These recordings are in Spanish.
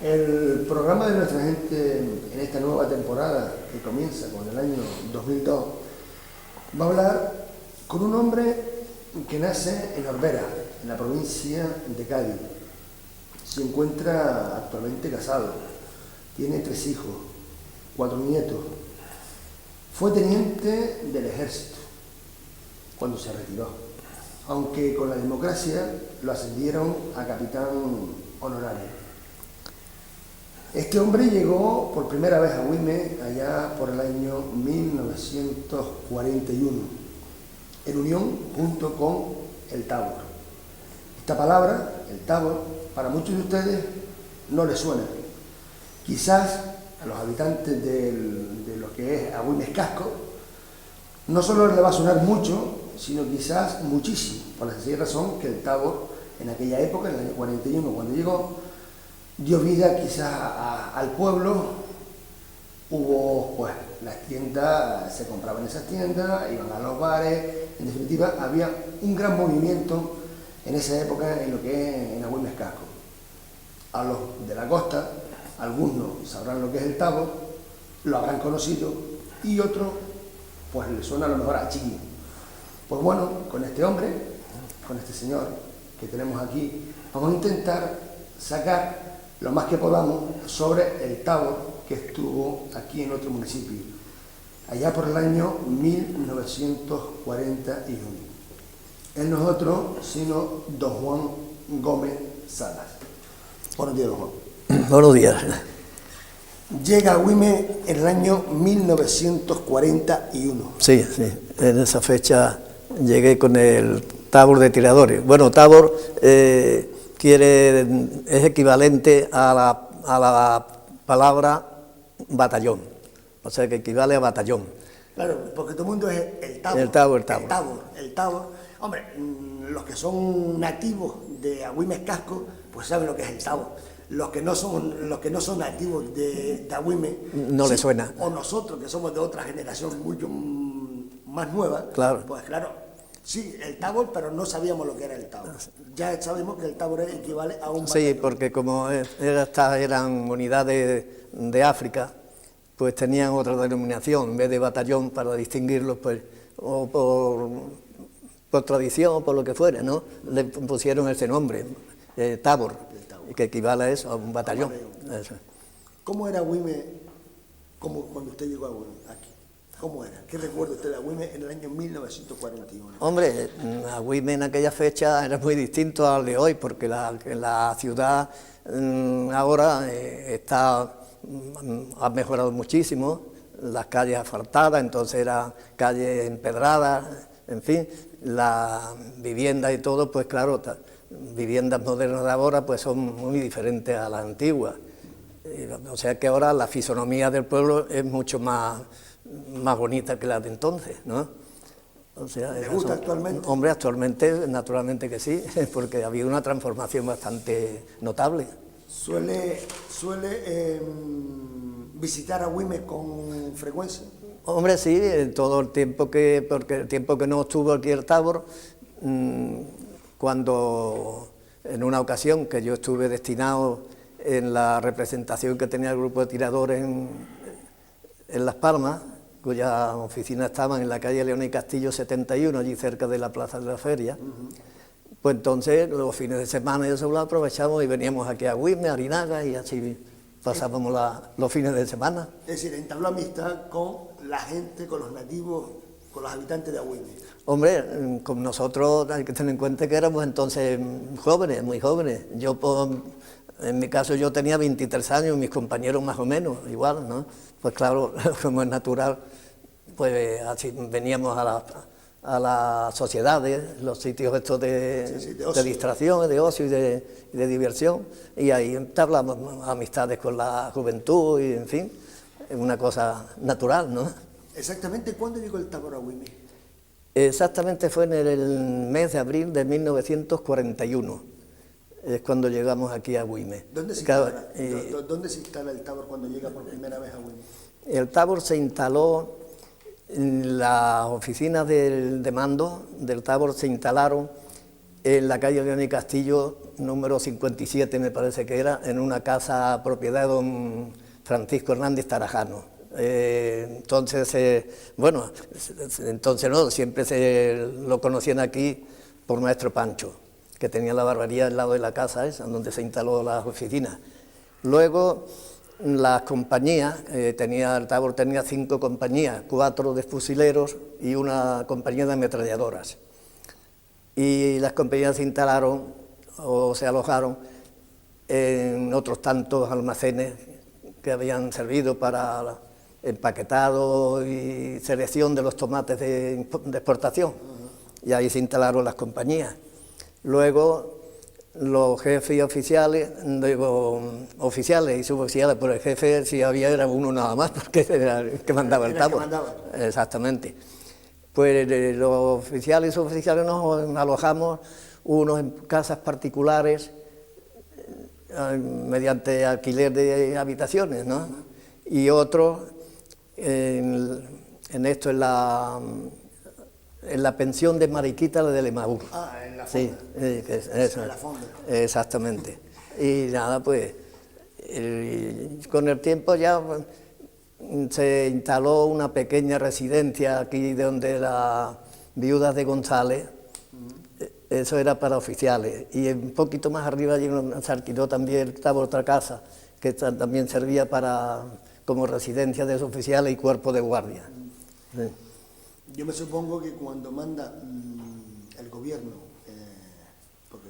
El programa de nuestra gente en esta nueva temporada, que comienza con el año 2002, va a hablar con un hombre que nace en Orbera, en la provincia de Cádiz. Se encuentra actualmente casado, tiene 3 hijos, 4 nietos. Fue teniente del ejército cuando se retiró, aunque con la democracia lo ascendieron a capitán honorario. Este hombre llegó por primera vez a Güime allá por el año 1941, en unión junto con el Tabor. Esta palabra, el Tabor, para muchos de ustedes no les suena. Quizás a los habitantes de lo que es Agüimes Casco no solo les va a sonar mucho, sino quizás muchísimo, por la sencilla razón que el Tabor en aquella época, en el año 41, cuando llegó, dio vida quizás al pueblo. Hubo, pues, las tiendas, se compraban esas tiendas, iban a los bares, en definitiva, había un gran movimiento en esa época en lo que es en Agüimes Casco. A los de la costa, algunos sabrán lo que es el Tabor, lo habrán conocido, y otros, pues, les suena a lo mejor a chino. Pues bueno, con este hombre, con este señor que tenemos aquí, vamos a intentar sacar lo más que podamos sobre el Tabor que estuvo aquí en nuestro municipio, allá por el año 1941. Él no es otro, sino don Juan Gómez Salas. Buenos días, don Juan. Buenos días. Llega a Güime en el año 1941. Sí, en esa fecha llegué con el Tabor de tiradores. Bueno, Tabor es equivalente a la palabra batallón, o sea que equivale a batallón. Claro, porque todo el mundo es el Tabor. El Tabor. Hombre, los que son nativos de Agüimes Casco, pues saben lo que es el Tabor. Los que no son nativos de Agüimes, no les suena. O nosotros, que somos de otra generación mucho más nueva, claro. Pues claro, sí, el Tabor, pero no sabíamos lo que era el Tabor. Ya sabemos que el Tabor equivale a un batallón. Sí, porque como estas eran unidades de África, pues tenían otra denominación, en vez de batallón, para distinguirlos, pues, o por tradición, por lo que fuera, ¿no? Le pusieron ese nombre, Tabor, que equivale a eso, a un batallón. Eso. ¿Cómo era Güime cuando usted llegó a Güime, aquí? ¿Cómo era? ¿Qué recuerda usted de Agüimes en el año 1941? Hombre, Agüimes en aquella fecha era muy distinto al de hoy, porque la ciudad ahora ha mejorado muchísimo, las calles asfaltadas, entonces eran calles empedradas, en fin, la vivienda y todo, pues claro, viviendas modernas de ahora pues son muy diferentes a las antiguas. O sea que ahora la fisonomía del pueblo es mucho más bonita que la de entonces, ¿no? O sea, ¿Le gusta actualmente? Hombre, actualmente, naturalmente que sí, porque ha habido una transformación bastante notable. ¿Suele visitar a Güimes con frecuencia? Hombre, sí, porque el tiempo que no estuvo aquí el Tabor, cuando en una ocasión que yo estuve destinado en la representación que tenía el grupo de tiradores en Las Palmas, cuya oficina estaban en la calle León y Castillo 71, allí cerca de la Plaza de la Feria. Pues entonces los fines de semana y eso lo aprovechamos y veníamos aquí a Güimes, a Arinaga, y así pasábamos los fines de semana. Es decir, entabló amistad con la gente, con los nativos, con los habitantes de Güimes. Hombre, con nosotros hay que tener en cuenta que éramos entonces jóvenes, muy jóvenes. En mi caso yo tenía 23 años, mis compañeros más o menos, igual, ¿no? Pues claro, como es natural, pues así veníamos a las sociedades, los sitios estos de distracción, de ocio y de diversión, y ahí entablamos amistades con la juventud y, en fin, es una cosa natural, ¿no? ¿Exactamente cuándo llegó el Tabor a Güimes? Exactamente fue en el mes de abril de 1941. Es cuando llegamos aquí a Güimes. ¿Dónde se instala el Tabor cuando llega por primera vez a Güimes? El Tabor se instaló, las oficinas de mando del Tabor se instalaron en la calle León y Castillo número 57 me parece que era, en una casa propiedad de don Francisco Hernández Tarajano. Entonces no, siempre se lo conocían aquí por Maestro Pancho, que tenía la barbería al lado de la casa esa, donde se instaló las oficinas. Luego, las compañías, el Tábor tenía 5 compañías, 4 de fusileros y una compañía de ametralladoras. Y las compañías se instalaron o se alojaron en otros tantos almacenes que habían servido para empaquetado y selección de los tomates de exportación. Y ahí se instalaron las compañías. Luego, los jefes y oficiales, oficiales y suboficiales, pero el jefe, si había, era uno nada más, porque era el que mandaba el Tábor. Exactamente. Pues los oficiales y suboficiales nos alojamos, unos en casas particulares, mediante alquiler de habitaciones, ¿no? Y otros en la pensión de Mariquita, la de Lemaúr. Ah, en la fonda. Sí, eso. En la fonda. Exactamente. Y nada, pues, con el tiempo ya se instaló una pequeña residencia aquí donde las viudas de González, eso era para oficiales. Y un poquito más arriba se alquiló también, estaba otra casa, que también servía como residencia de los oficiales y cuerpo de guardia. Sí. Yo me supongo que cuando manda el gobierno, porque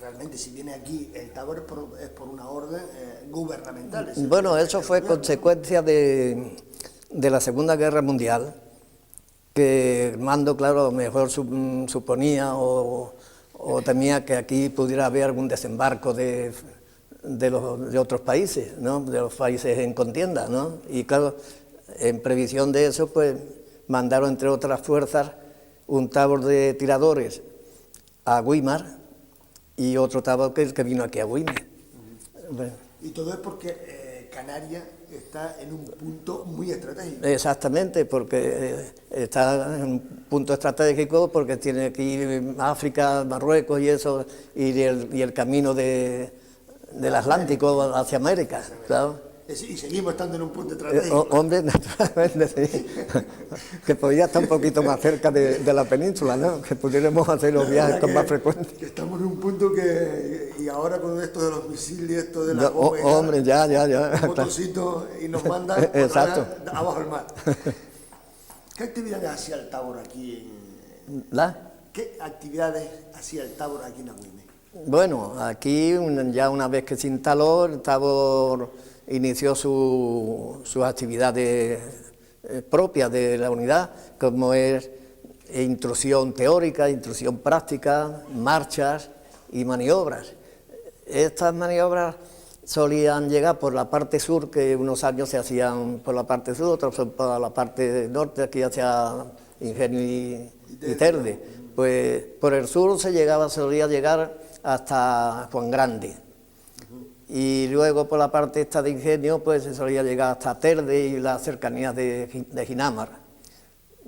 realmente si viene aquí el Tábor es por una orden gubernamental. Bueno, eso fue consecuencia de la Segunda Guerra Mundial, que el mando, claro, a lo mejor suponía o temía que aquí pudiera haber algún desembarco de otros países, ¿no? De los países en contienda, ¿no? Y claro, en previsión de eso, pues mandaron, entre otras fuerzas, un Tábor de tiradores a Güímar y otro Tábor que vino aquí a Güímar. Bueno. Y todo es porque Canarias está en un punto muy estratégico. Exactamente, porque está en un punto estratégico, porque tiene aquí África, Marruecos y eso, y el camino del Atlántico hacia América, claro. Y seguimos estando en un punto estratégico. Hombre, naturalmente, sí. Que podría estar un poquito más cerca de la península, ¿no? Que pudiéramos hacer los viajes con más frecuencia. Que estamos en un punto y ahora con esto de los misiles, esto de la bomba, hombre, ya. Un motocito y nos mandan abajo el mar. ¿Qué actividades hacía el Tábor aquí ¿Qué actividades hacía el Tábor aquí en Agüime? Bueno, aquí ya una vez que se instaló, el Tábor inició sus actividades propias de la unidad, como es instrucción teórica, instrucción práctica, marchas y maniobras. Estas maniobras solían llegar por la parte sur, que unos años se hacían por la parte sur, otros por la parte norte, aquí hacia Ingenio y Telde. Pues por el sur solía llegar hasta Juan Grande. Y luego por la parte esta de Ingenio, pues se solía llegar hasta Telde y las cercanías de Ginámar.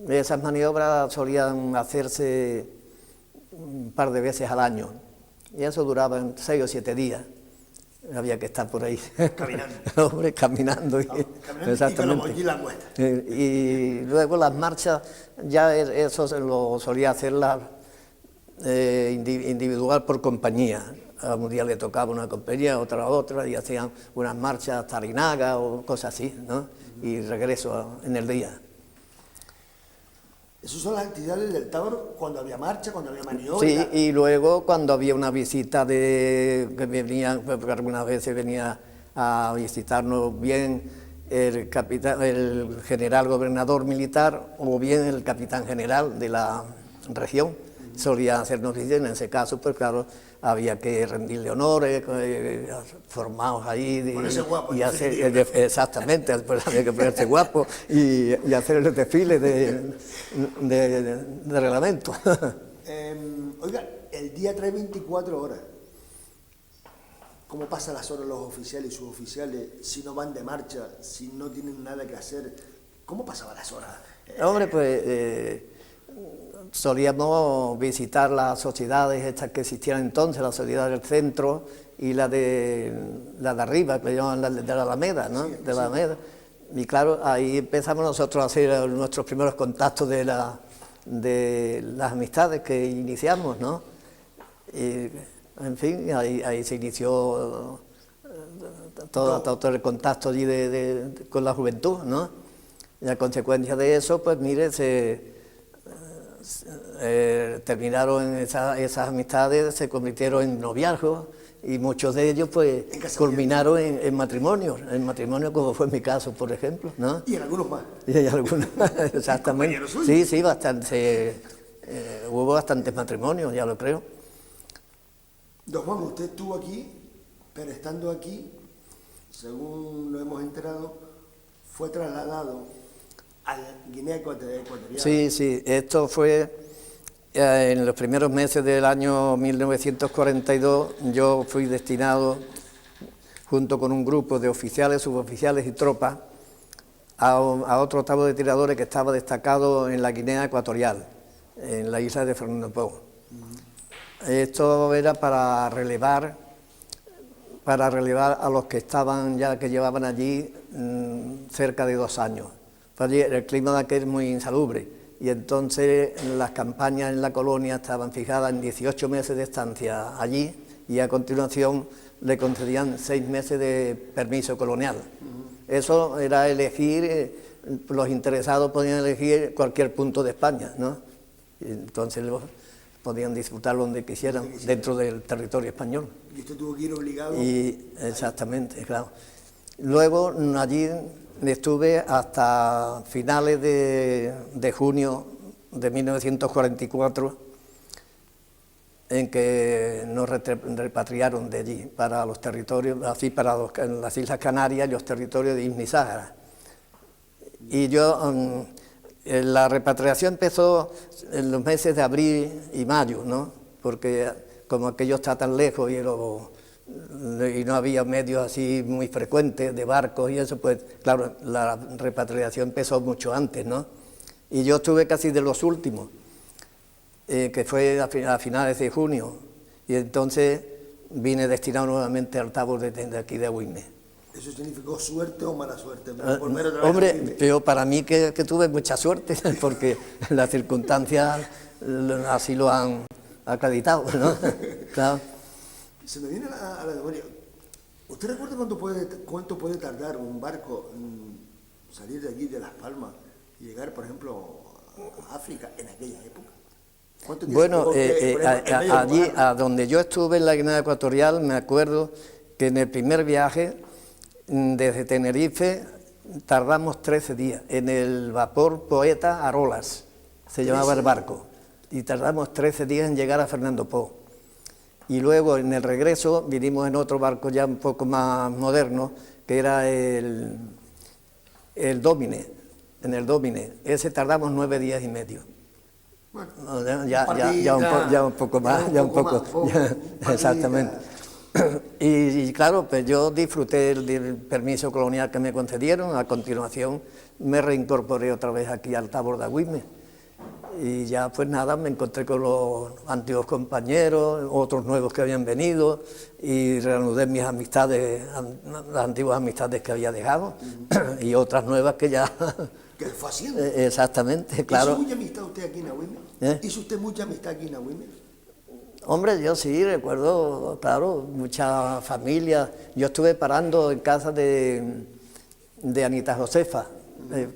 Esas maniobras solían hacerse un par de veces al año, y eso duraba 6 o 7 días. Había que estar por ahí. Caminando. Hombre, caminando. Exactamente. Y la cuesta. Y luego las marchas, ya eso se lo solía hacer individual por compañía. A un día le tocaba una compañía, otra, y hacían unas marchas hasta Larinaga o cosas así, ¿no? Y regreso en el día. Esas son las actividades del Tábor cuando había marcha, cuando había maniobra. Sí, y luego cuando había una visita que venía, porque algunas veces venía a visitarnos bien el general gobernador militar o bien el capitán general de la región. Solía hacernos visitas, en ese caso, pues claro, había que rendirle honores, formados ahí. Ponerse guapo. Y hacer, exactamente, pues había que ponerse guapo y hacer el desfile de reglamento. Oiga, el día trae 24 horas. ¿Cómo pasan las horas los oficiales y suboficiales si no van de marcha, si no tienen nada que hacer? ¿Cómo pasaban las horas? Hombre, pues solíamos visitar las sociedades estas que existían entonces, la sociedad del centro y la de arriba, que le llaman de la Alameda, ¿no? Sí, de la Alameda. Y claro, ahí empezamos nosotros a hacer nuestros primeros contactos de las amistades que iniciamos, ¿no? Y, en fin, ahí se inició todo el contacto allí con la juventud, ¿no? Y a consecuencia de eso, pues mire, terminaron esas amistades, se convirtieron en noviazgos y muchos de ellos pues culminaron en matrimonio como fue mi caso, por ejemplo, ¿no? Y en algunos más. Y hay algunos más, exactamente. Sí, bastante. Hubo bastantes matrimonios, ya lo creo. Don Juan, usted estuvo aquí, pero estando aquí, según lo hemos enterado, fue trasladado a Guinea Ecuatorial. Sí, esto fue en los primeros meses del año 1942. Yo fui destinado, junto con un grupo de oficiales, suboficiales y tropas, a otro octavo de tiradores que estaba destacado en la Guinea Ecuatorial, en la isla de Fernando Poo. Esto era para relevar a los que que llevaban allí cerca de 2 años. El clima de aquel es muy insalubre y entonces las campañas en la colonia estaban fijadas en 18 meses de estancia allí y a continuación le concedían 6 meses de permiso colonial. Eso era elegir, los interesados podían elegir cualquier punto de España, ¿no? Y entonces podían disfrutar donde quisieran dentro del territorio español. ¿Y usted tuvo que ir obligado? Exactamente, claro. Luego allí estuve hasta finales de junio de 1944, en que nos repatriaron de allí para los territorios, así para las Islas Canarias y los territorios de Ibn Sáhara. Y yo, la repatriación empezó en los meses de abril y mayo, ¿no? Porque como aquello está tan lejos y no había medios así muy frecuentes de barcos y eso, pues claro, la repatriación empezó mucho antes, ¿no? Y yo estuve casi de los últimos, que fue a finales de junio, y entonces vine destinado nuevamente al Tabor de aquí de Agüime. ¿Eso significó suerte o mala suerte? Hombre, pero para mí que tuve mucha suerte, porque las circunstancias así lo han acreditado, ¿no? Claro. Se me viene a la memoria. ¿Usted recuerda cuánto puede tardar un barco salir de aquí, de Las Palmas, y llegar, por ejemplo, a África en aquella época? Bueno, allí, a donde yo estuve en la Guinea Ecuatorial, me acuerdo que en el primer viaje, desde Tenerife, tardamos 13 días, en el vapor Poeta Arolas, se llamaba el barco, y tardamos 13 días en llegar a Fernando Poo. Y luego en el regreso vinimos en otro barco ya un poco más moderno, que era el Domine, en el Domine. Ese tardamos 9 días y medio. Bueno, ya un poco más, exactamente. Y claro, pues yo disfruté del permiso colonial que me concedieron. A continuación me reincorporé otra vez aquí al Tabor de Agüime. Y ya pues nada, me encontré con los antiguos compañeros, otros nuevos que habían venido, y reanudé mis amistades, las antiguas amistades que había dejado, y otras nuevas que ya... ¿Qué fue haciendo? Exactamente, claro. ¿Hizo mucha amistad usted aquí en Agüime? ¿Hizo usted mucha amistad aquí en Agüime? Hombre, yo sí recuerdo, claro, mucha familia. Yo estuve parando en casa de Anita Josefa,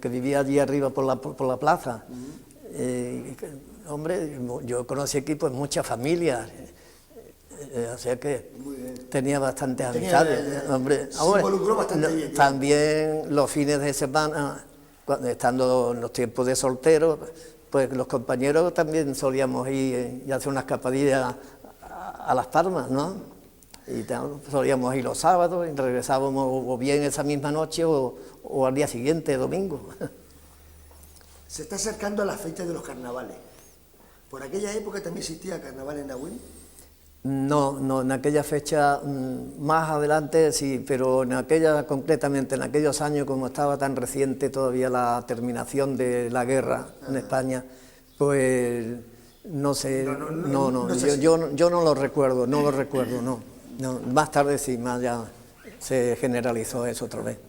que vivía allí arriba por la plaza. Hombre, yo conocí aquí pues muchas familias, o sea que tenía bastantes amistades. Hombre, se involucró bastante bien. También los fines de semana, estando en los tiempos de soltero, pues los compañeros también solíamos ir y hacer una escapadilla a Las Palmas, ¿no? Y solíamos ir los sábados y regresábamos o bien esa misma noche o al día siguiente, domingo. Se está acercando a las fechas de los carnavales. ¿Por aquella época también existía carnaval en Agüime? No, en aquella fecha, más adelante sí, pero concretamente en aquellos años, como estaba tan reciente todavía la terminación de la guerra en España, Pues no sé, no sé si- yo no lo recuerdo, no. Más tarde sí, más ya se generalizó eso otra vez.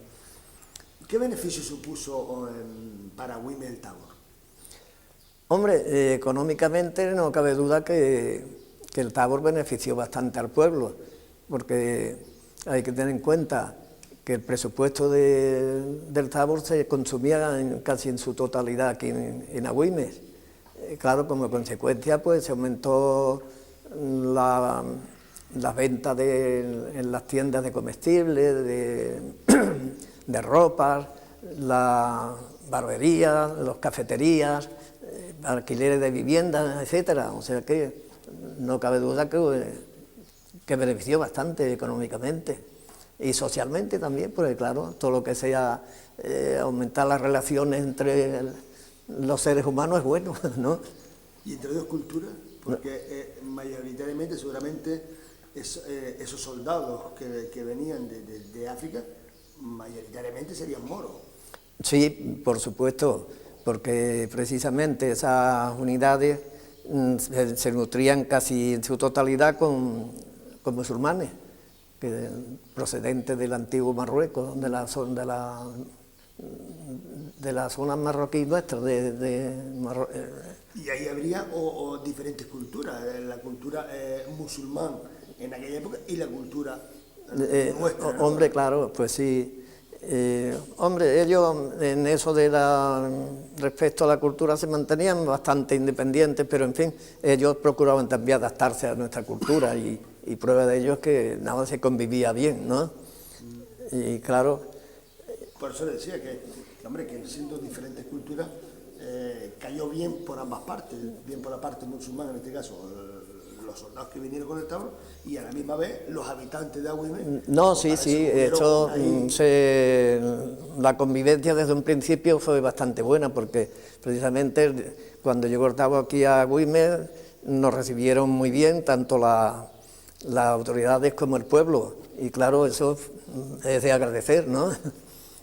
¿Qué beneficio supuso para Güímez el Tabor? Hombre, económicamente no cabe duda que el Tabor benefició bastante al pueblo, porque hay que tener en cuenta que el presupuesto del Tabor se consumía casi en su totalidad aquí en Agüimes. Claro, como consecuencia pues se aumentó la venta en las tiendas de comestibles, de ropas, la barbería, las cafeterías, alquileres de viviendas, etcétera. O sea que no cabe duda que benefició bastante económicamente y socialmente también, porque claro, todo lo que sea aumentar las relaciones entre los seres humanos es bueno, ¿no? Y entre dos culturas, porque mayoritariamente, seguramente, esos soldados que venían de África, mayoritariamente serían moros. Sí, por supuesto, porque precisamente esas unidades se nutrían casi en su totalidad con musulmanes, procedentes del antiguo Marruecos, de la zona marroquí nuestra, Y ahí habría diferentes culturas, la cultura musulmán en aquella época y la cultura nuestra, ¿no? Hombre, claro, pues sí. Hombre, ellos en eso respecto a la cultura se mantenían bastante independientes, pero en fin, ellos procuraban también adaptarse a nuestra cultura y prueba de ello es que nada se convivía bien, ¿no? Y claro. Por eso le decía hombre, que siendo diferentes culturas, cayó bien por ambas partes, bien por la parte musulmana en este caso, los soldados que vinieron con el Tabor, y a la misma vez los habitantes de Agüimes. No, sí, esto la convivencia desde un principio fue bastante buena, porque precisamente cuando llegó el Tabor aquí a Agüimes nos recibieron muy bien, tanto las autoridades como el pueblo, y claro, eso es de agradecer, ¿no?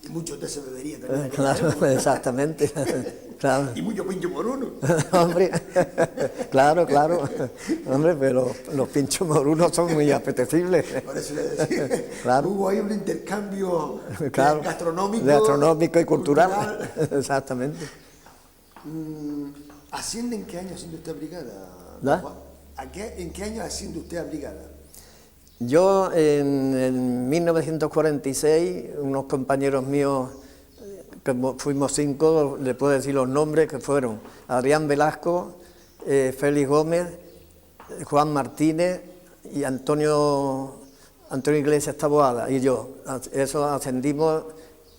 Y mucho té se bebería también. Claro, exactamente. Claro. Y mucho pincho moruno. Hombre, claro. Hombre, pero los pinchos morunos son muy apetecibles. Por eso le decía. Claro. Hubo ahí un intercambio claro, gastronómico y cultural. Exactamente. ¿Asciende en qué año asciende usted a brigada? ¿Da? ¿En qué año asciende usted a brigada? Yo en 1946, unos compañeros míos, que fuimos 5, le puedo decir los nombres, que fueron Adrián Velasco, Félix Gómez, Juan Martínez y Antonio Iglesias Taboada y yo. Eso ascendimos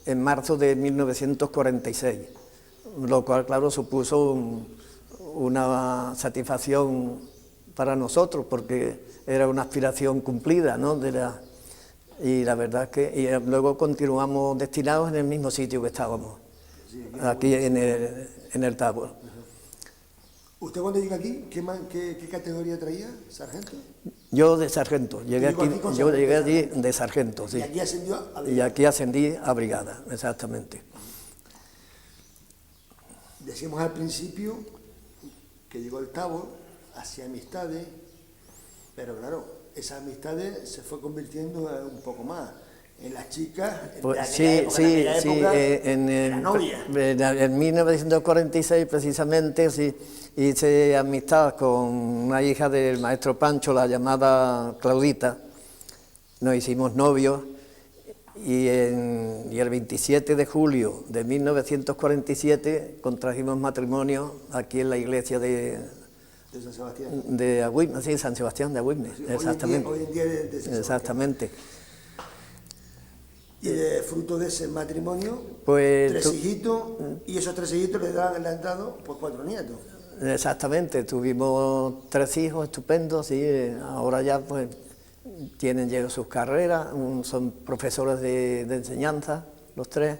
en marzo de 1946, lo cual, claro, supuso una satisfacción para nosotros, porque era una aspiración cumplida, ¿no? Y la verdad es que luego continuamos destinados en el mismo sitio que estábamos, aquí en el Tabor. ¿Usted cuando llega aquí, qué categoría traía, sargento? Yo de sargento, llegué allí de sargento, sí. ¿Y aquí ascendió a brigada? Y aquí ascendí a brigada, exactamente. Decíamos al principio que llegó el Tabor, hacía amistades, pero claro, esas amistades se fue convirtiendo un poco más en las chicas. En 1946 precisamente sí, hice amistad con una hija del maestro Pancho, la llamada Claudita, nos hicimos novios y el 27 de julio de 1947 contrajimos matrimonio aquí en la iglesia de San Sebastián. De Agüimes, sí, San Sebastián de Agüimes, sí, exactamente. Hoy en día de San Sebastián. Exactamente. Y de fruto de ese matrimonio, pues, 3 hijitos, y esos 3 hijitos le han dado pues 4 nietos. Exactamente, tuvimos 3 hijos estupendos y ahora ya pues tienen ya sus carreras, son profesores de enseñanza, los 3,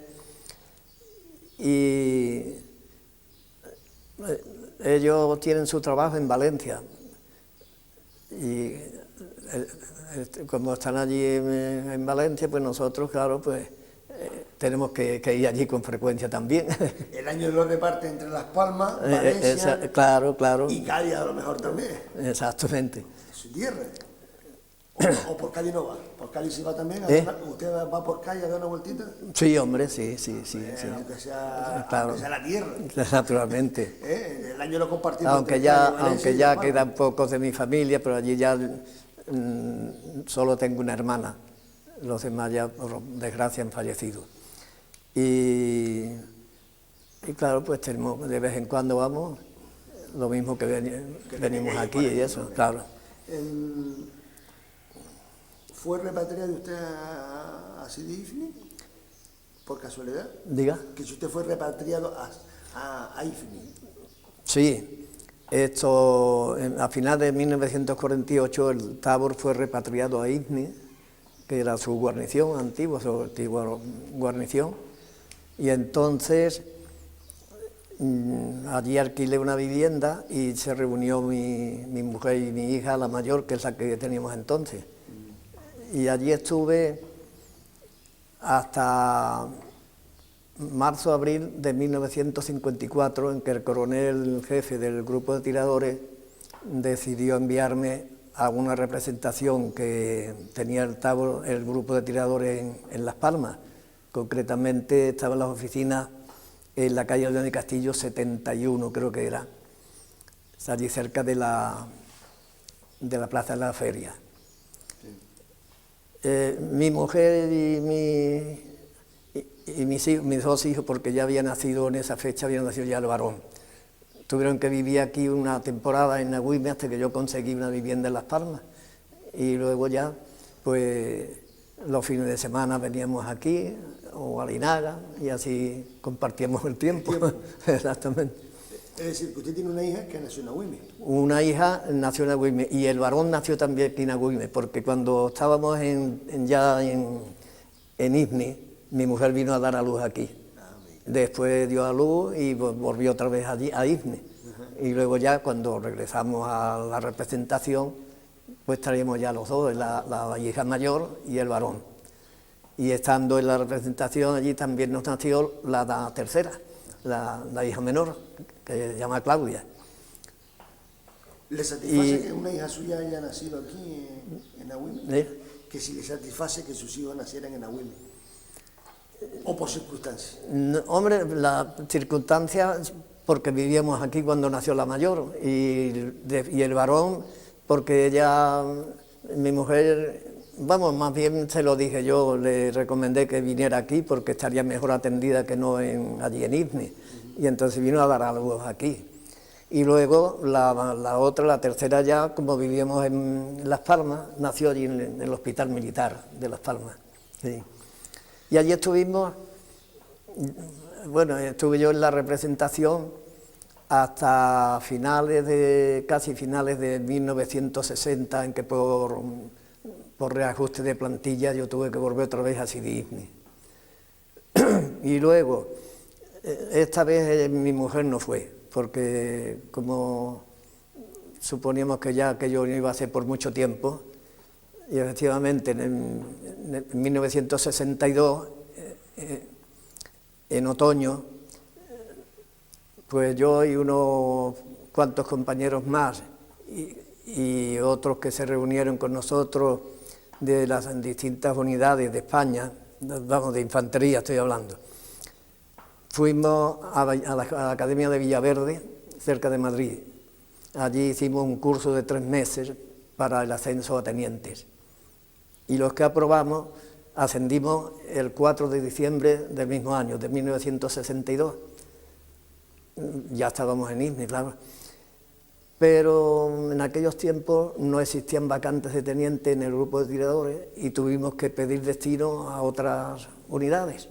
y ellos tienen su trabajo en Valencia y como están allí en Valencia, pues nosotros, claro, pues tenemos que ir allí con frecuencia también. El año lo reparte entre Las Palmas, Valencia claro, claro. y Cádiz a lo mejor también. Exactamente. Es su tierra. O por Cádiz no va. Por Cádiz se va también. ¿Usted va por Cádiz a dar una vueltita? Sí, hombre, sí. Aunque sea, Claro. aunque sea la tierra. Naturalmente. El año lo compartimos. Aunque entre ya, Cádiz, Valencia aunque y ya Las Palmas. quedan pocos de mi familia, pero allí ya solo tengo una hermana. Los demás ya, por desgracia, han fallecido. Y claro, pues tenemos, de vez en cuando vamos, lo mismo que venimos aquí y eso, claro. ¿Fue repatriado usted a Sidi Ifni? ¿Por casualidad? Diga. Que si usted fue repatriado a Ifni. Sí, esto, a finales de 1948 el Tábor fue repatriado a Ifni, que era su guarnición antigua, su antigua guarnición, y entonces allí alquilé una vivienda y se reunió mi mujer y mi hija, la mayor, que es la que teníamos entonces. Y allí estuve hasta marzo-abril de 1954, en que el coronel jefe del grupo de tiradores decidió enviarme a una representación que tenía el Tábor, el grupo de tiradores en Las Palmas. Concretamente estaban las oficinas en la calle León y Castillo 71, creo que era, allí cerca de la Plaza de la Feria. Mi mujer y mis dos hijos, porque ya había nacido en esa fecha, había nacido ya el varón, tuvieron que vivir aquí una temporada en Agüime hasta que yo conseguí una vivienda en Las Palmas, y luego ya, pues, los fines de semana veníamos aquí, o a Linaga, y así compartíamos el tiempo. Exactamente. Es decir, que usted tiene una hija que nació en Agüime. Una hija nació en Agüime, y el varón nació también aquí en Agüime, porque cuando estábamos ya en Ifni, mi mujer vino a dar a luz aquí. Después dio a luz y volvió otra vez allí a Ifni. Y luego ya cuando regresamos a la representación, pues traíamos ya los dos, la hija mayor y el varón. Y estando en la representación allí también nos nació la tercera, la hija menor, que se llama Claudia. ¿Le satisface que una hija suya haya nacido aquí en Agüime? Que si le satisface que sus hijos nacieran en Agüime. ¿O por circunstancias? No, hombre, las circunstancias, porque vivíamos aquí cuando nació la mayor, y el varón, porque ella, mi mujer, vamos, más bien se lo dije yo, le recomendé que viniera aquí porque estaría mejor atendida que no allí en Ifni, y entonces vino a dar a luz aquí. Y luego la otra, la tercera ya, como vivíamos en Las Palmas, nació allí en el Hospital Militar de Las Palmas. Sí. Y allí estuvimos, bueno, estuve yo en la representación hasta casi finales de 1960, en que por reajuste de plantilla yo tuve que volver otra vez a Sidi Ifni. Y luego, esta vez mi mujer no fue, porque como suponíamos que ya aquello no iba a ser por mucho tiempo, y efectivamente en 1962, en otoño, pues yo y unos cuantos compañeros más y otros que se reunieron con nosotros de las distintas unidades de España, vamos, de infantería estoy hablando, fuimos a la Academia de Villaverde, cerca de Madrid. Allí hicimos un curso de 3 meses para el ascenso a tenientes. Y los que aprobamos ascendimos el 4 de diciembre del mismo año, de 1962. Ya estábamos en Ifni, claro. Pero en aquellos tiempos no existían vacantes de teniente en el grupo de tiradores y tuvimos que pedir destino a otras unidades.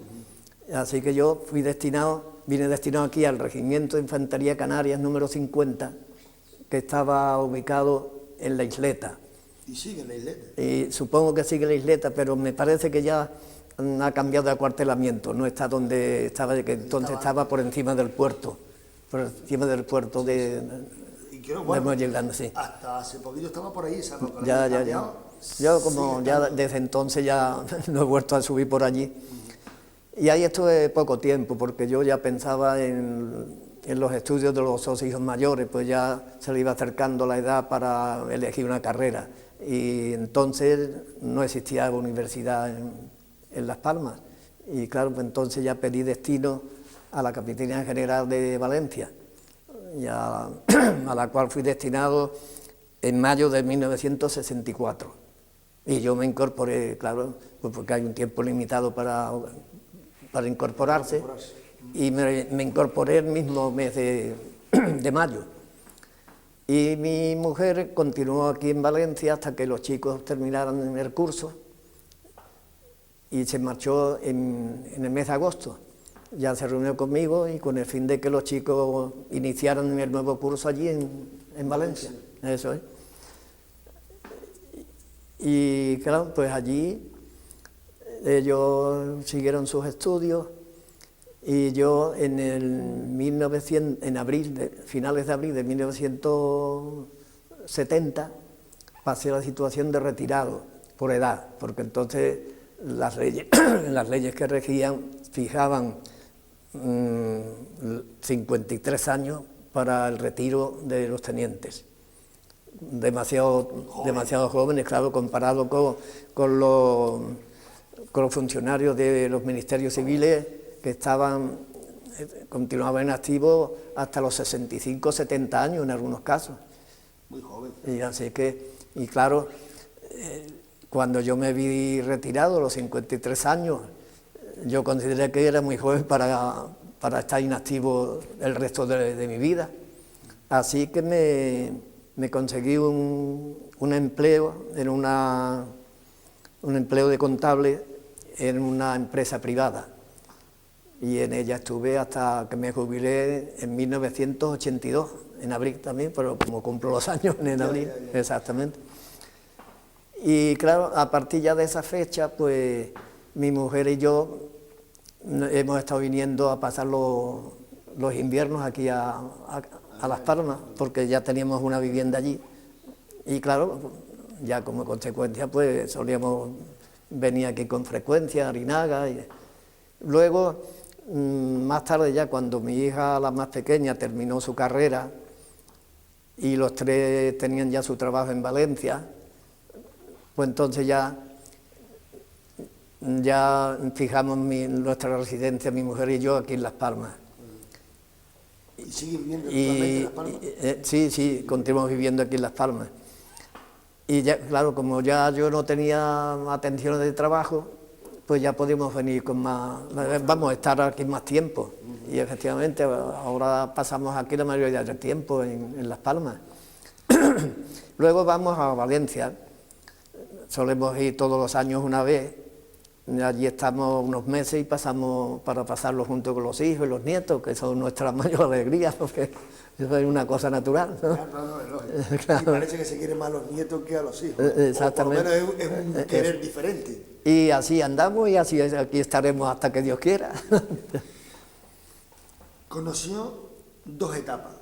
Así que yo vine destinado aquí al Regimiento de Infantería Canarias número 50, que estaba ubicado en la isleta. ¿Y sigue en la isleta? Y supongo que sigue la isleta, pero me parece que ya ha cambiado de acuartelamiento, no está donde estaba, que entonces estaba por encima del puerto, de Muelle Grande, sí. Hasta hace poquito estaba por ahí esa roca. Ya. Yo como ya desde entonces ya no he vuelto a subir por allí. Y ahí estuve poco tiempo, porque yo ya pensaba en los estudios de los 2 hijos mayores, pues ya se le iba acercando la edad para elegir una carrera. Y entonces no existía universidad en Las Palmas. Y claro, pues entonces ya pedí destino a la Capitanía General de Valencia, a la cual fui destinado en mayo de 1964. Y yo me incorporé, claro, pues porque hay un tiempo limitado para incorporarse, y me incorporé el mismo mes de mayo. Y mi mujer continuó aquí en Valencia hasta que los chicos terminaran el curso, y se marchó en el mes de agosto. Ya se reunió conmigo y con el fin de que los chicos iniciaran el nuevo curso allí en Valencia. Eso es. Y claro, pues allí ellos siguieron sus estudios, y yo finales de abril de 1970 pasé la situación de retirado por edad, porque entonces las leyes que regían fijaban 53 años para el retiro de los tenientes. Demasiado jóvenes, claro, comparado con los funcionarios de los ministerios civiles que continuaban en activo hasta los 65, 70 años en algunos casos. Muy joven. Y así que, y claro, cuando yo me vi retirado a los 53 años, yo consideré que era muy joven para estar inactivo el resto de mi vida. Así que me conseguí un empleo un empleo de contable en una empresa privada, y en ella estuve hasta que me jubilé en 1982, en abril también, pero como cumplo los años en abril, exactamente. Y claro, a partir ya de esa fecha, pues mi mujer y yo hemos estado viniendo a pasar los inviernos aquí a Las Palmas, porque ya teníamos una vivienda allí, y claro, ya como consecuencia pues solíamos venir aquí con frecuencia a Arinaga. Luego, más tarde, ya cuando mi hija, la más pequeña, terminó su carrera y los 3 tenían ya su trabajo en Valencia, pues entonces ya fijamos nuestra residencia, mi mujer y yo, aquí en Las Palmas. ¿Y sigue viviendo actualmente en Las Palmas? Sí, continuamos viviendo aquí en Las Palmas. Y ya, claro, como ya yo no tenía atenciones de trabajo, pues ya podíamos venir vamos a estar aquí más tiempo. Y efectivamente, ahora pasamos aquí la mayoría del tiempo en Las Palmas. Luego vamos a Valencia, solemos ir todos los años una vez, allí estamos unos meses y pasamos para pasarlo junto con los hijos y los nietos, que son nuestra mayor alegría, porque eso es una cosa natural, ¿no? Claro, es lógico. Claro. Y parece que se quieren más a los nietos que a los hijos. Exactamente. O por lo menos es un querer diferente. Y así andamos y así aquí estaremos hasta que Dios quiera. Conoció 2 etapas.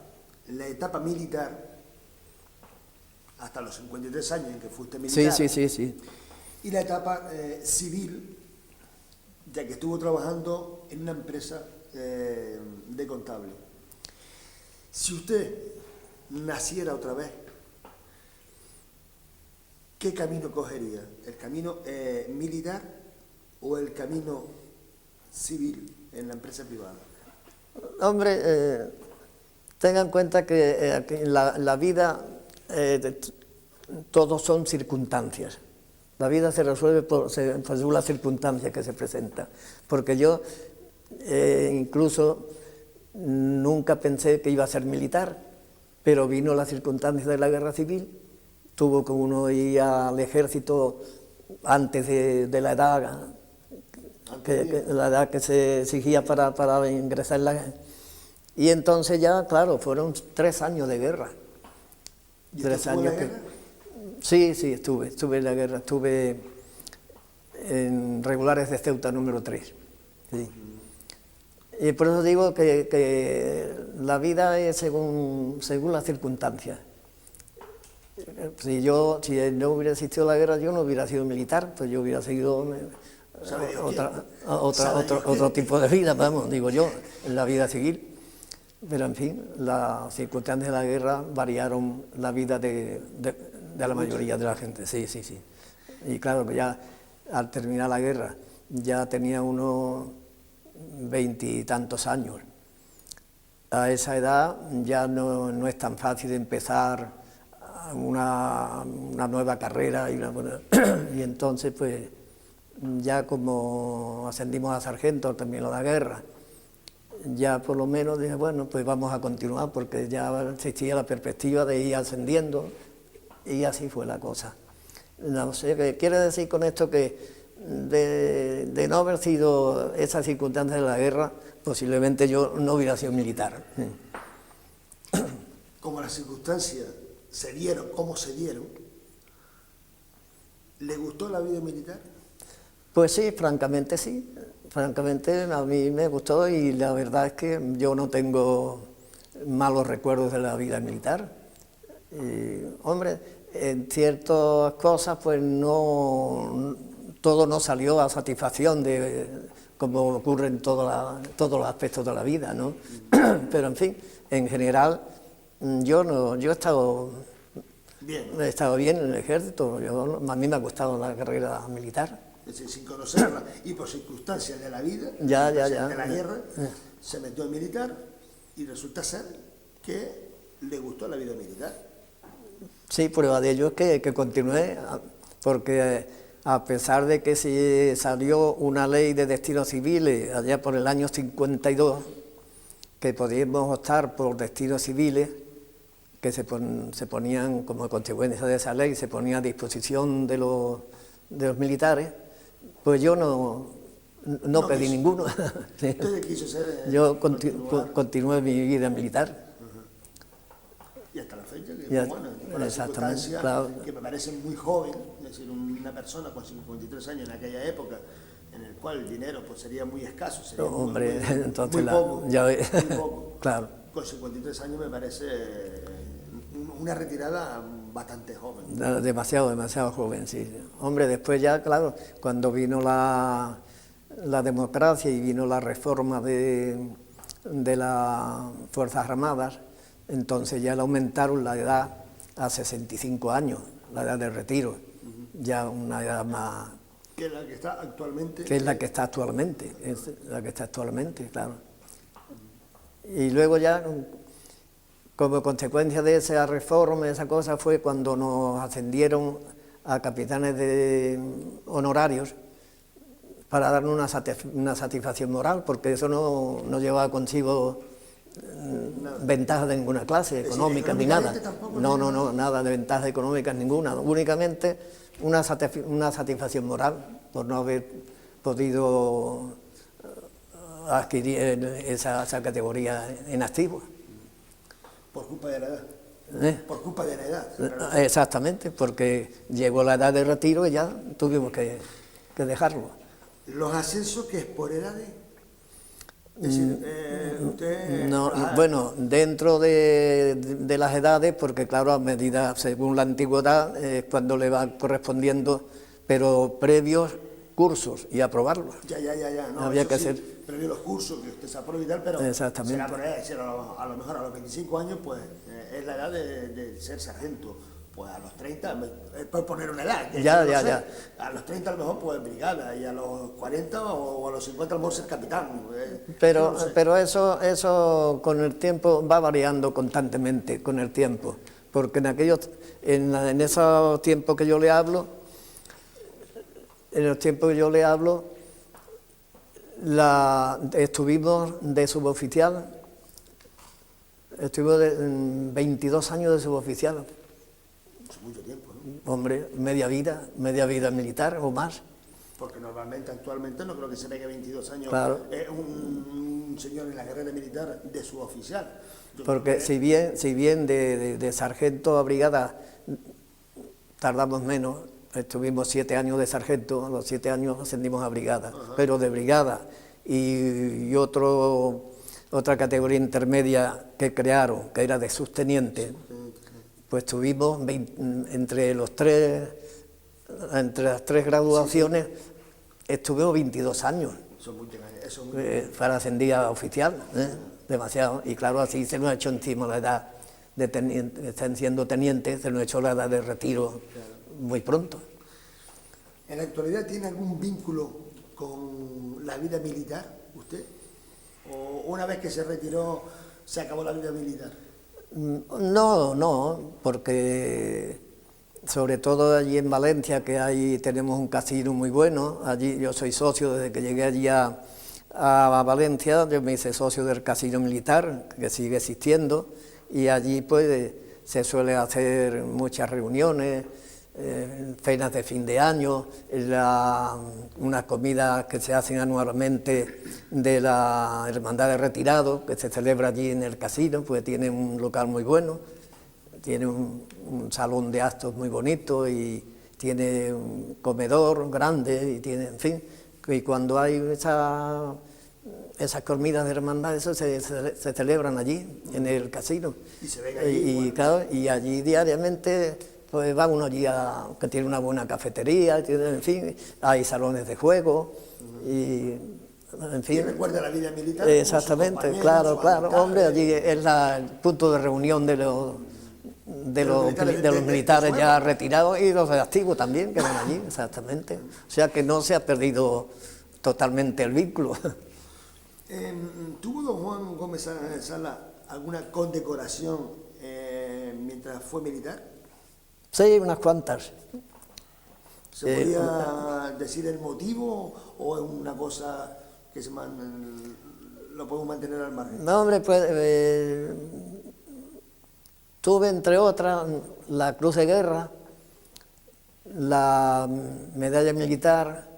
La etapa militar, hasta los 53 años en que fuiste militar. Sí. Y la etapa civil, ya que estuvo trabajando en una empresa de contable. Si usted naciera otra vez, ¿qué camino cogería? ¿El camino militar o el camino civil en la empresa privada? Hombre, tengan en cuenta que la vida, todos son circunstancias. La vida se resuelve según las circunstancias que se presentan. Porque yo incluso nunca pensé que iba a ser militar, pero vino la circunstancia de la guerra civil, tuvo que uno ir al ejército antes de la edad que se exigía para ingresar en la guerra. Y entonces ya, claro, fueron 3 años de guerra. ¿Y 3 años en la guerra? Sí, estuve en la guerra, estuve en regulares de Ceuta número 3. Sí. Y por eso digo que la vida es según las circunstancias. Si no hubiera existido la guerra, yo no hubiera sido militar, pues yo hubiera seguido otro tipo de vida, vamos, digo yo, en la vida civil. Pero en fin, las circunstancias de la guerra variaron la vida de la mayoría de la gente, sí. Y claro que ya al terminar la guerra ya tenía unos 20 y tantos años. A esa edad ya no es tan fácil empezar una nueva carrera y entonces pues ya como ascendimos a sargento al terminar la guerra, ya por lo menos dije, bueno, pues vamos a continuar porque ya existía la perspectiva de ir ascendiendo y así fue la cosa. No sé, ¿qué quiere decir con esto? Que de no haber sido esas circunstancias de la guerra, posiblemente yo no hubiera sido militar. Como las circunstancias se dieron, como se dieron, ¿le gustó la vida militar? Pues sí, francamente sí. Francamente a mí me gustó y la verdad es que yo no tengo malos recuerdos de la vida militar. Hombre, en ciertas cosas pues no, todo no salió a satisfacción de como ocurre en todos los aspectos de la vida, ¿no? Pero en fin, en general yo he estado bien en el ejército, a mí me ha gustado la carrera militar. Es decir, sin conocerla y por circunstancias de la vida, de la guerra, se metió en militar y resulta ser que le gustó la vida militar. Sí, prueba de ello es que continué, porque a pesar de que se salió una ley de destinos civiles allá por el año 52, que podíamos optar por destinos civiles, que se ponían como consecuencia de esa ley, se ponía a disposición de los militares, pues yo no pedí ninguno. Sí. Usted quiso ser... Yo continué mi vida militar. Y hasta la fecha, que bueno, con las circunstancias que me parecen muy joven, es decir, una persona con 53 años en aquella época, en el cual el dinero pues sería muy escaso, sería entonces muy poco, muy poco. Claro. Con 53 años me parece una retirada bastante joven. Demasiado joven, sí. Hombre, después ya, claro, cuando vino la democracia y vino la reforma de las Fuerzas Armadas, entonces ya le aumentaron la edad a 65 años, la edad de retiro, ya una edad más... ¿Que es la que está actualmente? Que es la que está actualmente, claro. Y luego ya, como consecuencia de esa reforma, esa cosa, fue cuando nos ascendieron a capitanes de honorarios para darnos una satisfacción moral, porque eso no llevaba consigo ventajas de ninguna clase, económicas ni nada. No, nada de ventajas económicas ninguna, únicamente una satisfacción moral por no haber podido adquirir esa categoría en activo. Por culpa de la edad. Por culpa de la edad. Exactamente, porque llegó la edad de retiro y ya tuvimos que dejarlo. ¿Los ascensos que es por edades? Es decir, usted... Bueno, dentro de las edades, porque claro, a medida, según la antigüedad, cuando le va correspondiendo, pero previos cursos y aprobarlos. Ya. No, había que hacer... Previo los cursos, que usted se apruebe y tal, pero exactamente. A lo mejor a los 25 años, pues es la edad de ser sargento. Pues a los 30, puede poner una edad. Ya. A los 30 a lo mejor pues brigada, y a los 40 o a los 50 a lo mejor ser capitán. Pero eso con el tiempo va variando constantemente, con el tiempo. Porque en esos tiempos que yo le hablo, estuvimos de suboficial, estuvimos 22 años de suboficial. Mucho tiempo, ¿no? Hombre, media vida militar o más. Porque normalmente, actualmente, no creo que se pegue 22 años claro. Un señor en la carrera militar de suboficial. Porque si bien de sargento a brigada tardamos menos, estuvimos 7 años de sargento, a los 7 años ascendimos a brigada, pero de brigada y otra categoría intermedia que crearon, que era de subteniente, pues tuvimos entre las tres graduaciones Estuvimos 22 años. Para ascender a oficial, demasiado. Y claro, así se nos ha hecho encima la edad de teniente, están siendo tenientes, se nos ha hecho la edad de retiro muy pronto. ¿En la actualidad tiene algún vínculo con la vida militar, usted? ¿O una vez que se retiró, se acabó la vida militar? No, porque sobre todo allí en Valencia, que ahí tenemos un casino muy bueno, allí yo soy socio desde que llegué allí a Valencia, yo me hice socio del casino militar, que sigue existiendo, y allí pues se suele hacer muchas reuniones, cenas de fin de año, unas comidas que se hacen anualmente de la Hermandad de Retirados, que se celebra allí en el casino, pues tiene un local muy bueno, tiene un salón de actos muy bonito y tiene un comedor grande y tiene, en fin, y cuando hay esas comidas de hermandad, eso se celebran allí, en el casino. Y se ven allí. Claro, y allí diariamente pues va uno allí que tiene una buena cafetería, en fin, hay salones de juego y en fin. ¿Y recuerda la vida militar? Exactamente, claro, hombre, allí es el punto de reunión de los militares ya retirados y los activos también que van allí, exactamente. O sea que no se ha perdido totalmente el vínculo. ¿Tuvo don Juan Gómez Sala alguna condecoración mientras fue militar? Sí, unas cuantas. ¿Se podía decir el motivo o es una cosa que lo podemos mantener al margen? No, hombre, pues tuve entre otras la Cruz de Guerra, la medalla militar,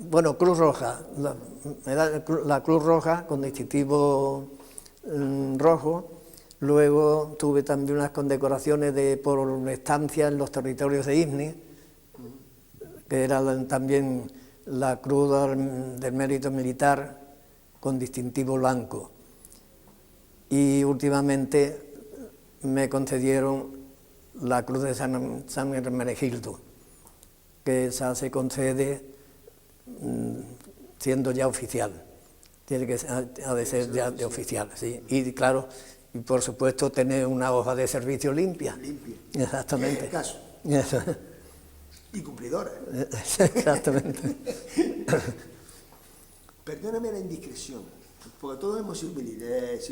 bueno, Cruz Roja, la Cruz Roja con distintivo rojo. Luego tuve también unas condecoraciones por estancia en los territorios de ISNI, que era también la Cruz del Mérito Militar con distintivo blanco. Y últimamente me concedieron la Cruz de San Hermenegildo, que esa se concede siendo ya oficial, tiene que ha de ser ya de oficial, sí. Y claro, y por supuesto tener una hoja de servicio limpia. Limpia. Exactamente. En el caso. Eso. Y cumplidora. Exactamente. Perdóname la indiscreción, porque todos hemos sido militares,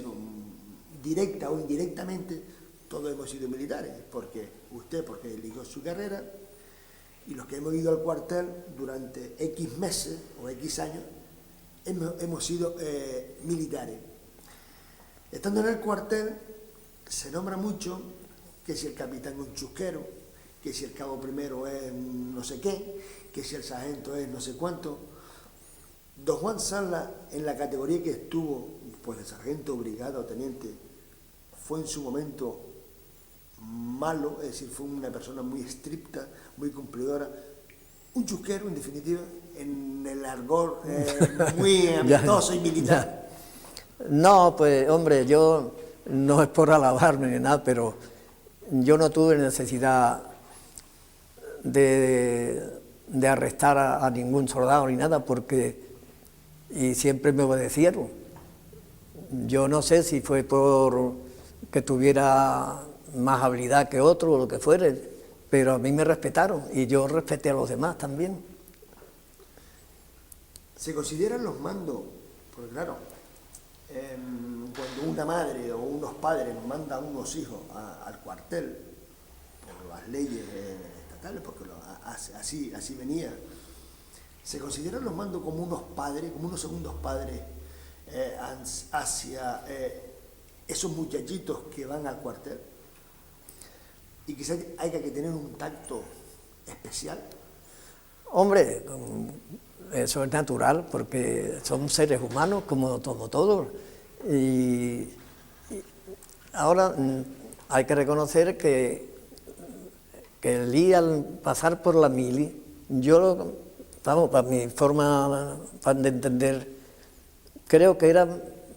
directa o indirectamente, todos hemos sido militares, porque eligió su carrera, y los que hemos ido al cuartel durante X meses o X años, hemos sido militares. Estando en el cuartel, se nombra mucho que si el capitán es un chusquero, que si el cabo primero es no sé qué, que si el sargento es no sé cuánto. Don Juan Sala, en la categoría que estuvo, pues de sargento, brigada o teniente, fue en su momento malo, es decir, fue una persona muy estricta, muy cumplidora, un chusquero, en definitiva, en el argot muy amistoso y militar. No, pues hombre, yo no es por alabarme ni nada, pero yo no tuve necesidad de arrestar a ningún soldado ni nada, y siempre me obedecieron. Yo no sé si fue por que tuviera más habilidad que otro o lo que fuere, pero a mí me respetaron y yo respeté a los demás también. ¿Se consideran los mandos? Porque claro, cuando una madre o unos padres manda a unos hijos al cuartel por las leyes estatales, porque así venía, ¿se consideran los mandos como unos padres, como unos segundos padres hacia esos muchachitos que van al cuartel? Y quizás haya que tener un tacto especial. Hombre, eso es natural, porque son seres humanos como todos. Y ahora hay que reconocer que el ir al pasar por la mili, yo, vamos, para mi forma de entender, creo que era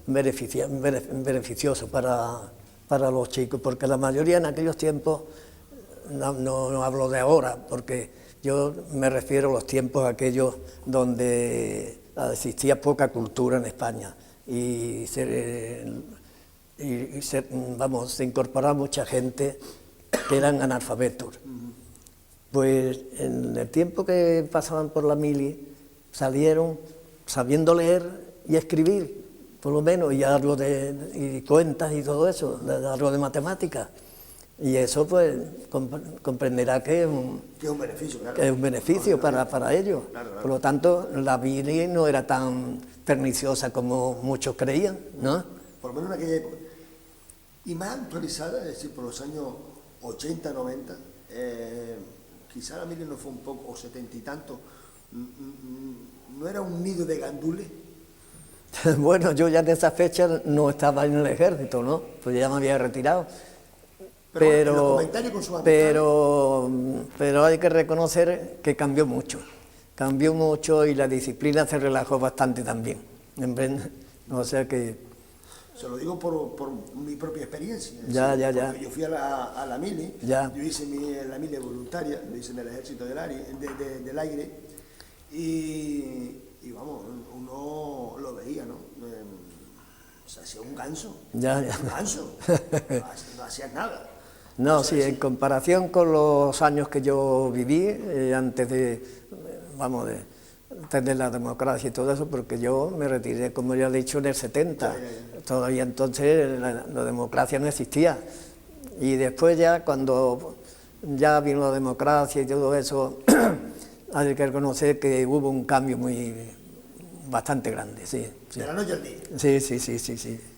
beneficioso para los chicos, porque la mayoría en aquellos tiempos, no hablo de ahora, porque Yo me refiero a los tiempos aquellos donde existía poca cultura en España y se incorporaba mucha gente que eran analfabetos. Pues en el tiempo que pasaban por la mili salieron sabiendo leer y escribir, por lo menos, y algo de cuentas y todo eso, algo de matemáticas. Y eso pues comprenderá que es un beneficio, claro. Que es un beneficio para ellos. Claro, claro. Por lo tanto, la mili no era tan perniciosa como muchos creían, ¿no? Por lo menos en aquella época. Y más actualizada, es decir, por los años 80, 90, quizá la mili no fue un poco, o 70 y tanto, no era un nido de gandules. Bueno, yo ya de esa fecha no estaba en el ejército, ¿no? Pues ya me había retirado. Pero en los comentarios con sus amistades. Pero hay que reconocer que cambió mucho y la disciplina se relajó bastante también. O sea que... Se lo digo por mi propia experiencia. Ya. Yo fui a la mili, ya. Yo hice la mili voluntaria, lo hice en el ejército del aire y vamos, uno lo veía, ¿no? Se hacía un ganso. Un ganso. No hacías nada. No, o sea, sí, en comparación con los años que yo viví, antes de la democracia y todo eso, porque yo me retiré, como ya he dicho, en el 70, todavía entonces la democracia no existía. Y después ya, cuando ya vino la democracia y todo eso, hay que reconocer que hubo un cambio bastante grande, sí. De la noche al día. Sí.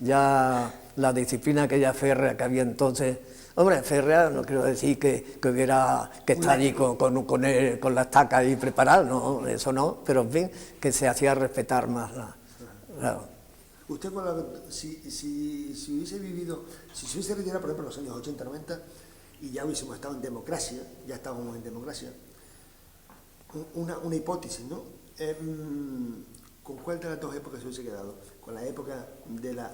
Ya la disciplina aquella férrea que había entonces... Hombre, férrea no quiero decir que hubiera que estar allí con la estaca ahí preparada, no, eso no, pero en fin, que se hacía respetar más. Claro. Usted, si hubiese vivido, si se hubiese retirado, por ejemplo, en los años 80, 90, y ya hubiésemos estado en democracia, una hipótesis, ¿no? ¿Con cuál de las dos épocas se hubiese quedado? ¿Con la época de la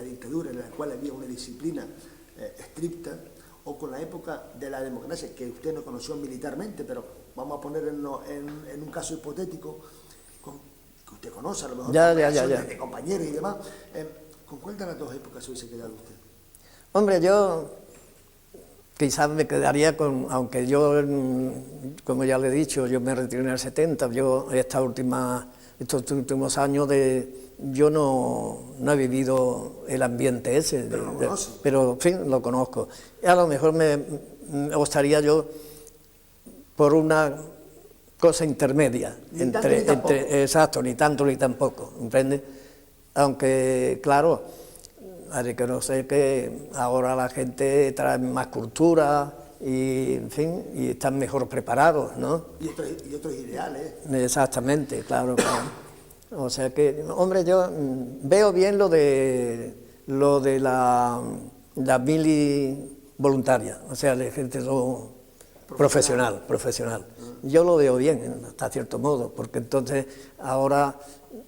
dictadura, en la cual había una disciplina estricta, o con la época de la democracia, que usted no conoció militarmente, pero vamos a ponerlo en un caso hipotético, que usted conoce a lo mejor, de compañeros y demás? ¿Con cuál de las dos épocas se hubiese quedado usted? Hombre, yo quizás me quedaría aunque yo, como ya le he dicho, yo me retiré en el 70, yo estos últimos años yo no he vivido el ambiente ese, pero en fin, lo conozco. Y a lo mejor me optaría yo por una cosa intermedia, exacto, ni tanto ni tampoco, ¿entiendes? Aunque, claro, hay que reconocer que ahora la gente trae más cultura y, en fin, y están mejor preparados, ¿no? Y otros ideales. Exactamente, claro. O sea que, hombre, yo veo bien lo de la mili voluntaria, o sea, el ejército profesional. Yo lo veo bien, hasta cierto modo, porque entonces ahora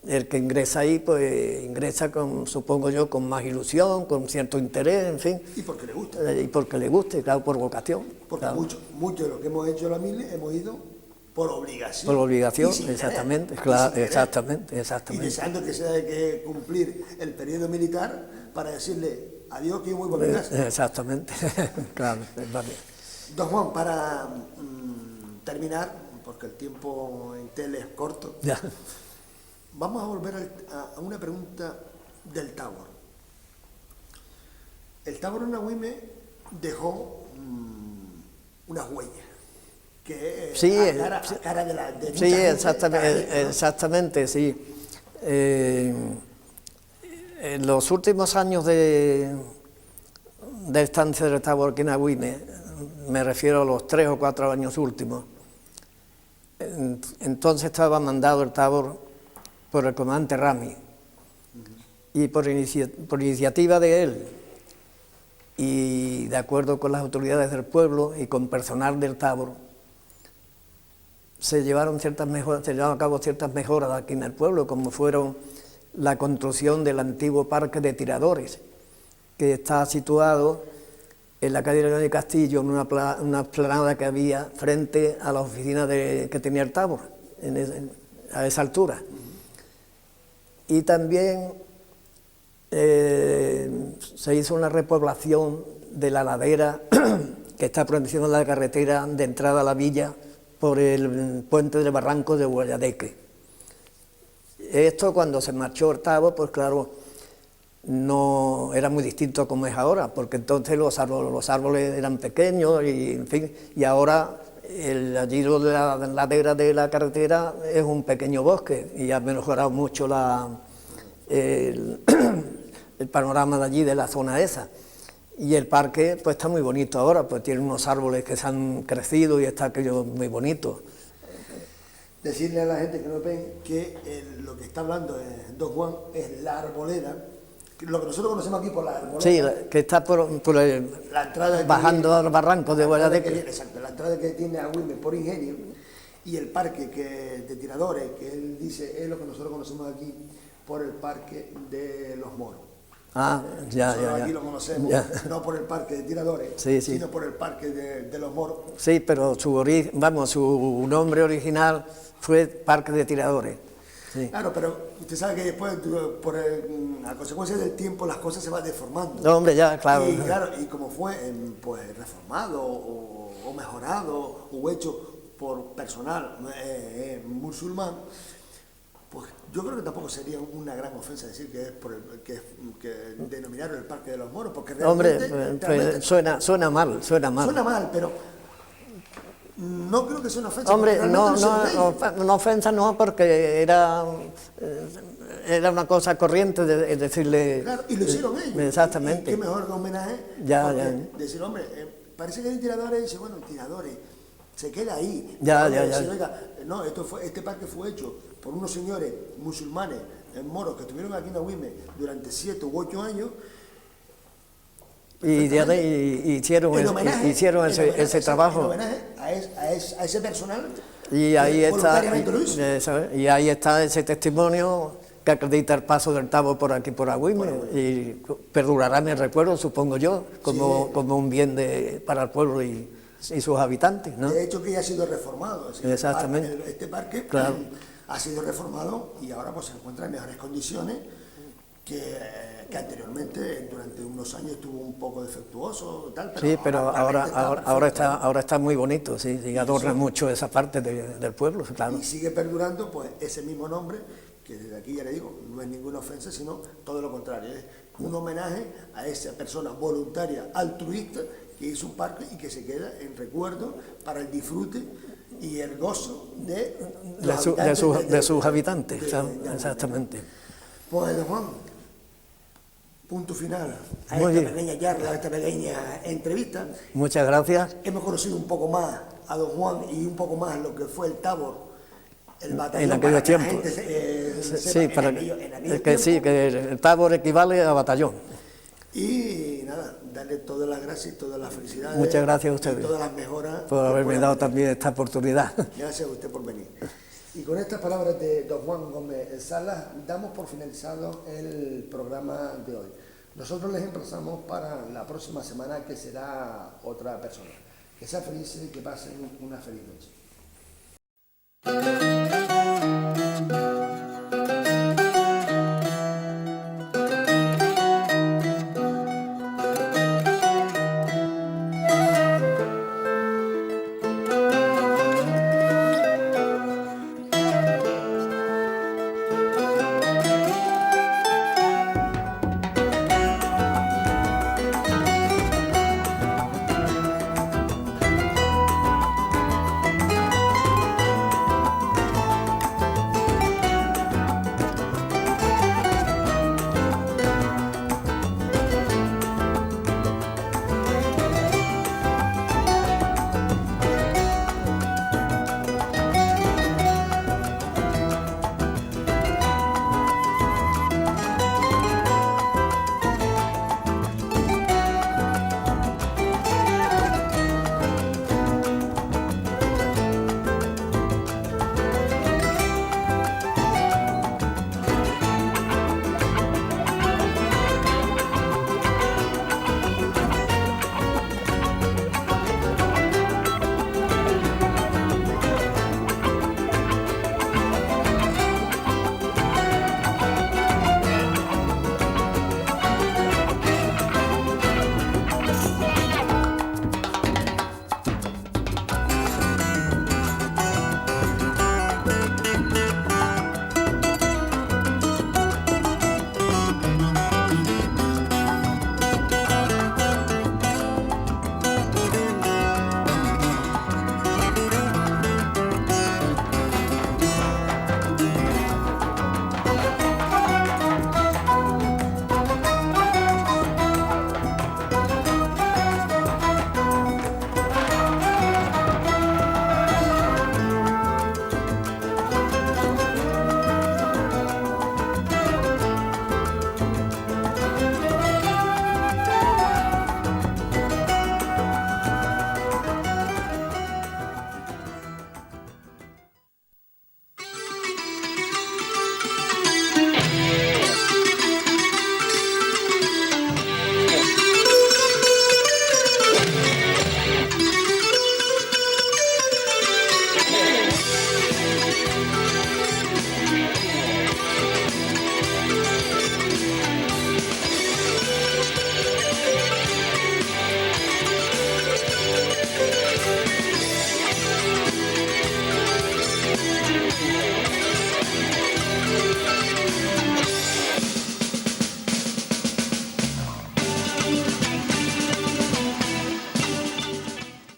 el que ingresa ahí, pues ingresa supongo yo, con más ilusión, con cierto interés, en fin. Y porque le gusta. Y porque le guste, claro, por vocación. Porque claro. Muchos de los que hemos hecho la mili hemos ido por obligación. Por obligación, exactamente, claro, exactamente. Y deseando que se haya que cumplir el periodo militar para decirle adiós, que yo voy por mi casa. Exactamente, claro, vale. Don Juan, para terminar, porque el tiempo en tele es corto, ya. Vamos a volver a una pregunta del Tábor. El Tábor en Agüime dejó unas huellas. Que sí, a cara de la de sí, gente, exactamente, sí. En los últimos años de estancia del Tábor aquí en Agüime, me refiero a los 3 o 4 años últimos, entonces estaba mandado el Tábor por el comandante Rami, y por iniciativa de él, y de acuerdo con las autoridades del pueblo y con personal del Tábor, se llevaron a cabo ciertas mejoras aquí en el pueblo, como fueron la construcción del antiguo parque de tiradores, que está situado en la calle de Castillo, en una explanada que había frente a la oficina que tenía el Tábor, a esa altura. Y también se hizo una repoblación de la ladera que está por encima de la carretera de entrada a la villa por el puente del barranco de Guayadeque. Esto, cuando se marchó el Tábor, pues claro, no era muy distinto a como es ahora, porque entonces los árboles eran pequeños y, en fin, y ahora allí de la ladera de la carretera es un pequeño bosque y ha mejorado mucho el panorama de allí, de la zona esa. Y el parque pues está muy bonito ahora, pues tiene unos árboles que se han crecido y está aquello muy bonito. Decirle a la gente que no ven que lo que está hablando Don Juan es la Arboleda, lo que nosotros conocemos aquí por la Arboleda. Sí, que está la entrada bajando al barranco de Guayadeque. Exacto, la entrada que tiene a Güemes por Ingenio, y el parque de tiradores, que él dice es lo que nosotros conocemos aquí por el parque de los moros. Ah, ya. Aquí lo conocemos, no por el parque de tiradores, sino por el parque de los moros. Sí, pero su nombre original fue Parque de Tiradores. Sí. Claro, pero usted sabe que después, a consecuencia del tiempo, las cosas se van deformando. No, hombre, ya, claro. Y claro, y como fue pues reformado o mejorado o hecho por personal musulmán, pues yo creo que tampoco sería una gran ofensa decir que es que denominaron el Parque de los Moros, porque realmente... Hombre, suena mal. Suena mal, pero no creo que sea una ofensa. Hombre, no ofensa no, porque era una cosa corriente de decirle... Claro, y lo hicieron ellos. Exactamente. Y qué mejor que homenaje. Ya. Decir, hombre, parece que hay tiradores, y dice, bueno, tiradores, se queda ahí. Ya. Decir, oiga, no, este parque fue hecho por unos señores musulmanes, moros, que estuvieron aquí en Agüime durante 7 u 8 años. Y hicieron ese trabajo. En homenaje a ese personal. Y ahí está ese testimonio que acredita el paso del Tábor por aquí, por Agüime, y perdurará en el recuerdo, supongo yo, como un bien para el pueblo y sus habitantes, ¿no? De hecho, que ya ha sido reformado. Exactamente. Este parque ha sido reformado y ahora pues se encuentra en mejores condiciones que anteriormente, durante unos años estuvo un poco defectuoso, tal, pero sí, pero ahora está muy bonito, sí, y adorna mucho esa parte del pueblo, claro. Y sigue perdurando pues ese mismo nombre, que desde aquí ya le digo, no es ninguna ofensa, sino todo lo contrario, es un homenaje a esa persona voluntaria, altruista, que hizo un parque y que se queda en recuerdo para el disfrute y el gozo de sus habitantes, exactamente. Pues, don Juan, punto final a pequeña charla, a esta pequeña entrevista. Muchas gracias. Hemos conocido un poco más a don Juan y un poco más lo que fue el Tábor, el batallón. En aquellos tiempos. Que el Tábor equivale a batallón. Y nada, darle todas las gracias y todas las felicidades. Muchas gracias a ustedes. Y todas las mejoras. Por haberme dado también esta oportunidad. Gracias a usted por venir. Y con estas palabras de don Juan Gómez Salas, damos por finalizado el programa de hoy. Nosotros les emplazamos para la próxima semana, que será otra persona. Que sean felices y que pasen una feliz noche.